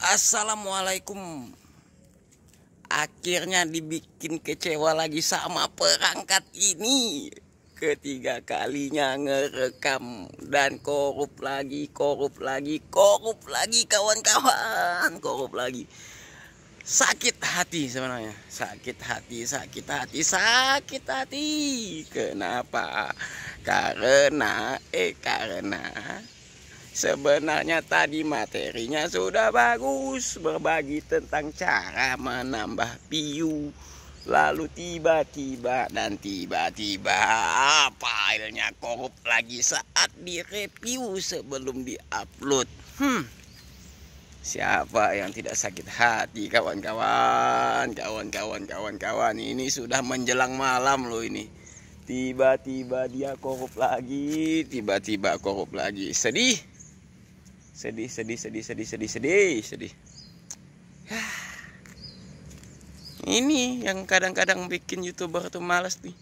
Assalamualaikum. Akhirnya dibikin kecewa lagi sama perangkat ini. Ketiga kalinya ngerekam dan korup lagi kawan-kawan, korup lagi. Sakit hati sebenarnya, sakit hati. Kenapa? Karena sebenarnya tadi materinya sudah bagus, berbagi tentang cara menambah view. Lalu tiba-tiba filenya korup lagi saat direview sebelum diupload. Siapa yang tidak sakit hati kawan-kawan? Ini sudah menjelang malam loh ini. Tiba-tiba dia korup lagi, Sedih. Ini yang kadang-kadang bikin YouTuber tuh malas nih.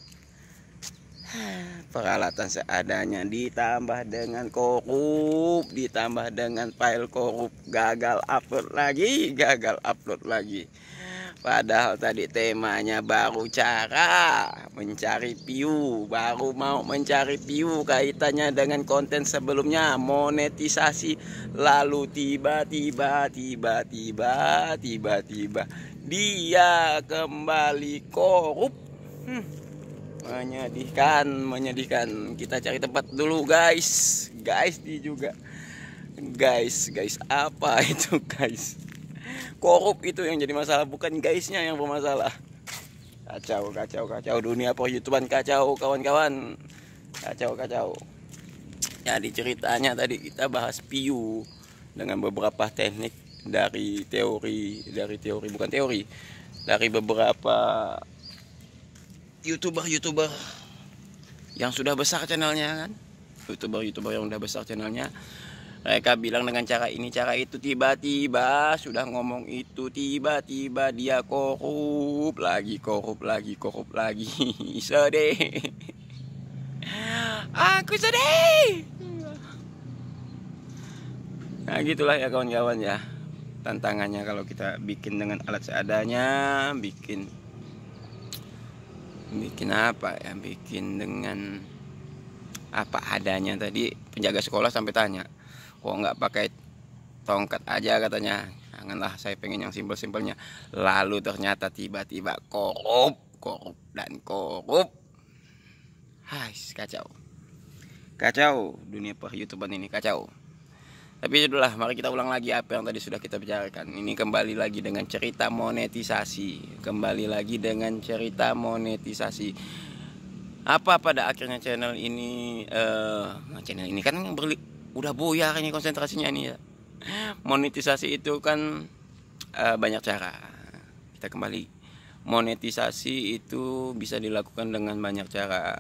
Peralatan seadanya ditambah dengan korup, ditambah dengan file korup, gagal upload lagi. Padahal tadi temanya baru mau mencari view kaitannya dengan konten sebelumnya monetisasi. Lalu tiba-tiba dia kembali korup. Menyedihkan. Kita cari tempat dulu guys apa itu guys? Korup itu yang jadi masalah, bukan guysnya yang bermasalah. Kacau dunia per-YouTubean, kacau kawan-kawan, kacau. Jadi ceritanya tadi kita bahas view dengan beberapa teknik dari beberapa YouTuber yang sudah besar channelnya kan. YouTuber yang udah besar channelnya, mereka bilang dengan cara ini cara itu, tiba-tiba sudah ngomong itu tiba-tiba dia korup lagi. Sedih. Aku sedih. Nah gitulah ya kawan-kawan ya, tantangannya kalau kita bikin dengan alat seadanya, bikin dengan apa adanya. Tadi penjaga sekolah sampai tanya, kok nggak pakai tongkat aja katanya. Janganlah, saya pengen yang simpel-simpelnya. Lalu ternyata tiba-tiba korup. Hai, kacau dunia per-YouTubean ini, kacau. Tapi itulah, mari kita ulang lagi apa yang tadi sudah kita bicarakan. Ini kembali lagi dengan cerita monetisasi. Apa pada akhirnya channel ini kan udah buyar ini konsentrasinya ini ya. Monetisasi itu kan banyak cara. Kita kembali. Monetisasi itu bisa dilakukan dengan banyak cara.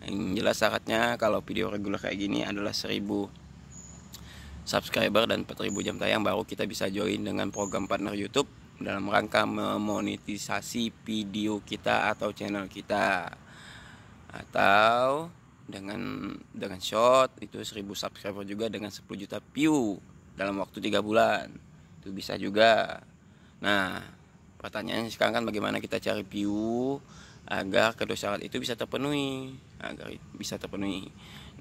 Yang jelas syaratnya kalau video reguler kayak gini adalah 1000 subscriber dan 4000 jam tayang, baru kita bisa join dengan program partner YouTube dalam rangka memonetisasi video kita atau channel kita. Atau dengan short itu 1000 subscriber juga dengan 10 juta view dalam waktu 3 bulan. Itu bisa juga. Nah, pertanyaannya sekarang kan bagaimana kita cari view agar kedua syarat itu bisa terpenuhi.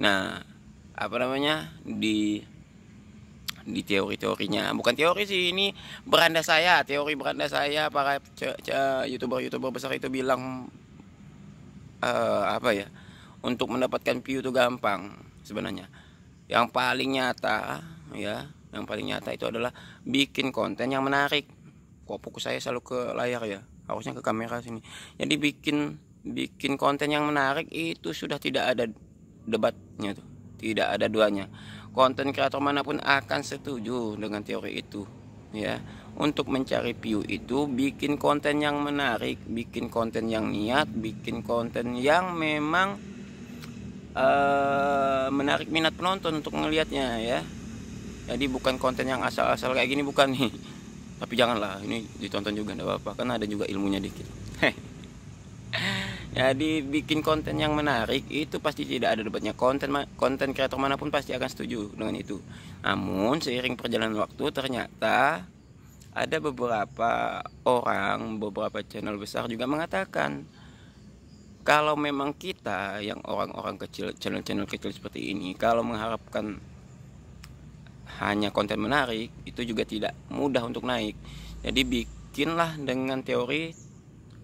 Nah, di teorinya, bukan teori sih, ini teori beranda saya. Para YouTuber besar itu bilang untuk mendapatkan view itu gampang sebenarnya. Yang paling nyata itu adalah bikin konten yang menarik. Kok fokus saya selalu ke layar ya, harusnya ke kamera sini. Jadi bikin konten yang menarik itu sudah tidak ada debatnya tuh, tidak ada duanya. Konten kreator manapun akan setuju dengan teori itu ya. Untuk mencari view itu bikin konten yang menarik, bikin konten yang niat, bikin konten yang memang menarik minat penonton untuk melihatnya ya. Jadi bukan konten yang asal-asal kayak gini, bukan nih. Tapi janganlah, ini ditonton juga enggak apa-apa, kan ada juga ilmunya dikit. Jadi bikin konten yang menarik itu pasti tidak ada debatnya. Konten kreator manapun pasti akan setuju dengan itu. Namun seiring perjalanan waktu ternyata ada beberapa orang, beberapa channel besar juga mengatakan kalau memang kita yang orang-orang kecil, channel-channel kecil seperti ini, kalau mengharapkan hanya konten menarik, itu juga tidak mudah untuk naik. Jadi bikinlah dengan teori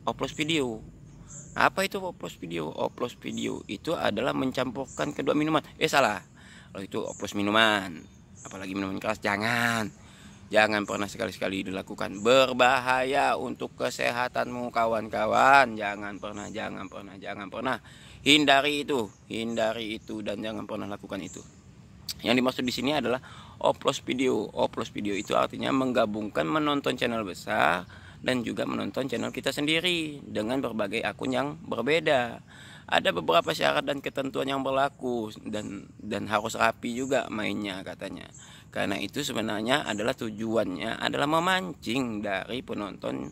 oplos video. Apa itu oplos video? Oplos video itu adalah mencampurkan kedua minuman. Salah. Kalau itu oplos minuman, apalagi minuman keras, jangan pernah sekali-sekali dilakukan. Berbahaya untuk kesehatanmu kawan-kawan. Jangan pernah. Hindari itu dan jangan pernah lakukan itu. Yang dimaksud di sini adalah oplos video. Oplos video itu artinya menggabungkan menonton channel besar dan juga menonton channel kita sendiri dengan berbagai akun yang berbeda. Ada beberapa syarat dan ketentuan yang berlaku dan harus rapi juga mainnya katanya. Karena itu sebenarnya adalah tujuannya adalah memancing dari penonton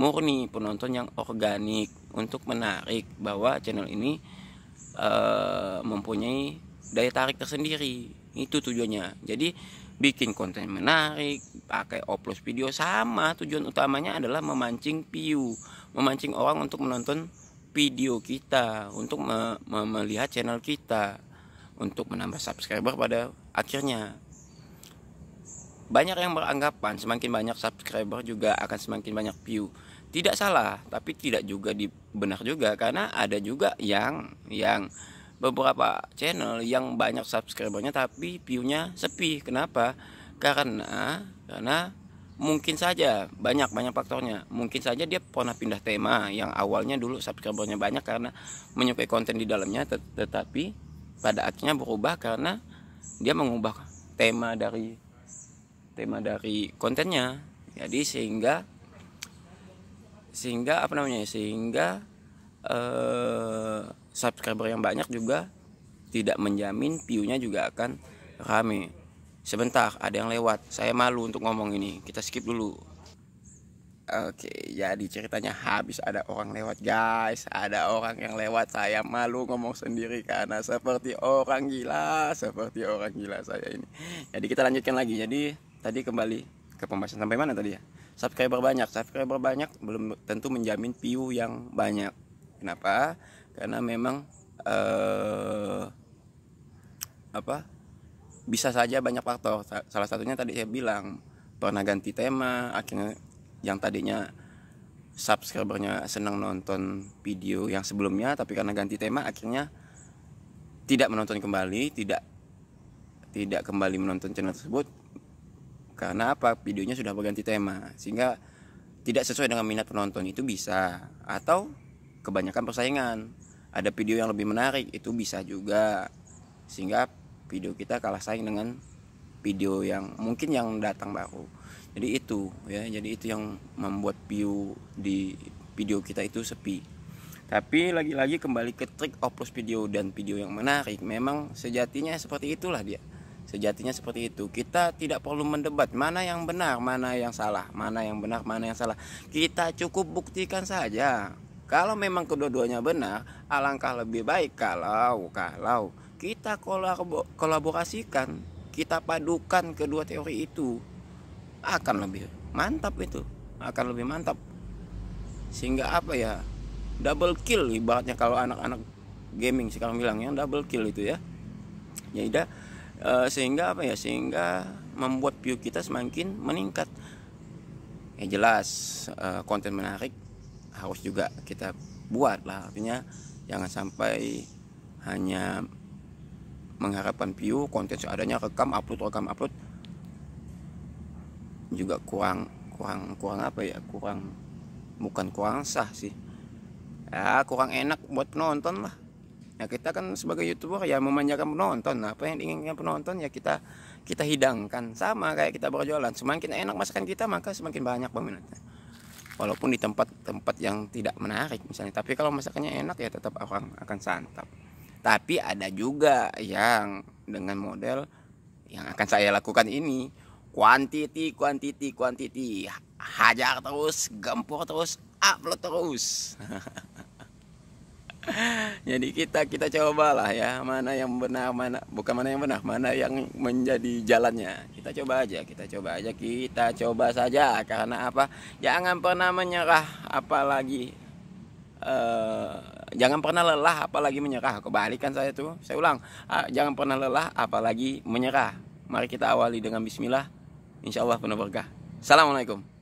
murni, penonton yang organik, untuk menarik bahwa channel ini mempunyai daya tarik tersendiri. Itu tujuannya. Jadi bikin konten menarik, pakai oplos video, sama tujuan utamanya adalah memancing view, memancing orang untuk menonton video kita, untuk melihat channel kita, untuk menambah subscriber pada akhirnya. Banyak yang beranggapan semakin banyak subscriber juga akan semakin banyak view. Tidak salah, tapi tidak juga benar juga, karena ada juga yang beberapa channel yang banyak subscribernya tapi view-nya sepi. Kenapa? Karena mungkin saja banyak faktornya. Mungkin saja dia pernah pindah tema, yang awalnya dulu subscribernya banyak karena menyukai konten di dalamnya, tetapi pada akhirnya berubah karena dia mengubah tema dari kontennya. Jadi sehingga subscriber yang banyak juga tidak menjamin view-nya juga akan rame. Sebentar, ada yang lewat. Saya malu untuk ngomong ini. Kita skip dulu. Oke, jadi ceritanya habis ada orang lewat, guys. Ada orang yang lewat. Saya malu ngomong sendiri karena seperti orang gila saya ini. Jadi kita lanjutkan lagi. Jadi tadi kembali ke pembahasan sampai mana tadi ya? Subscriber banyak belum tentu menjamin view yang banyak. Kenapa? Karena memang bisa saja banyak faktor. Salah satunya tadi saya bilang pernah ganti tema, akhirnya yang tadinya subscribernya senang nonton video yang sebelumnya, tapi karena ganti tema akhirnya tidak menonton kembali, tidak kembali menonton channel tersebut. Karena apa? Videonya sudah berganti tema, sehingga tidak sesuai dengan minat penonton. Itu bisa. Atau kebanyakan persaingan, ada video yang lebih menarik, itu bisa juga, sehingga video kita kalah saing dengan video yang mungkin yang datang baru. Jadi itu yang membuat view di video kita itu sepi. Tapi lagi-lagi kembali ke trik oplos video dan video yang menarik, memang sejatinya seperti itulah dia. Sejatinya seperti itu. Kita tidak perlu mendebat mana yang benar, mana yang salah, mana yang benar, mana yang salah. Kita cukup buktikan saja. Kalau memang kedua-duanya benar, alangkah lebih baik kalau kita kolaborasikan, kita padukan kedua teori itu, akan lebih mantap itu, sehingga apa ya, double kill ibaratnya kalau anak-anak gaming sekarang bilang, yang double kill itu ya. Sehingga membuat view kita semakin meningkat. Jelas konten menarik harus juga kita buat lah, artinya jangan sampai hanya mengharapkan view, konten seadanya, rekam upload juga kurang bukan kurang sah sih ya, kurang enak buat penonton lah. Ya kita kan sebagai YouTuber ya memanjakan penonton. Apa yang diinginkan penonton ya kita hidangkan. Sama kayak kita berjualan, semakin enak masakan kita maka semakin banyak peminatnya. Walaupun di tempat yang tidak menarik misalnya, tapi kalau masakannya enak ya tetap orang akan santap. Tapi ada juga yang dengan model yang akan saya lakukan ini, quantity, hajar terus, gempur terus, upload terus. Jadi kita cobalah ya, mana yang benar, mana bukan mana yang benar, mana yang menjadi jalannya. Kita coba saja. Karena apa? Jangan pernah menyerah, apalagi eh, jangan pernah lelah, apalagi menyerah. Kebalikan saya ulang, jangan pernah lelah, apalagi menyerah. Mari kita awali dengan Bismillah. Insya Allah penuh berkah. Assalamualaikum.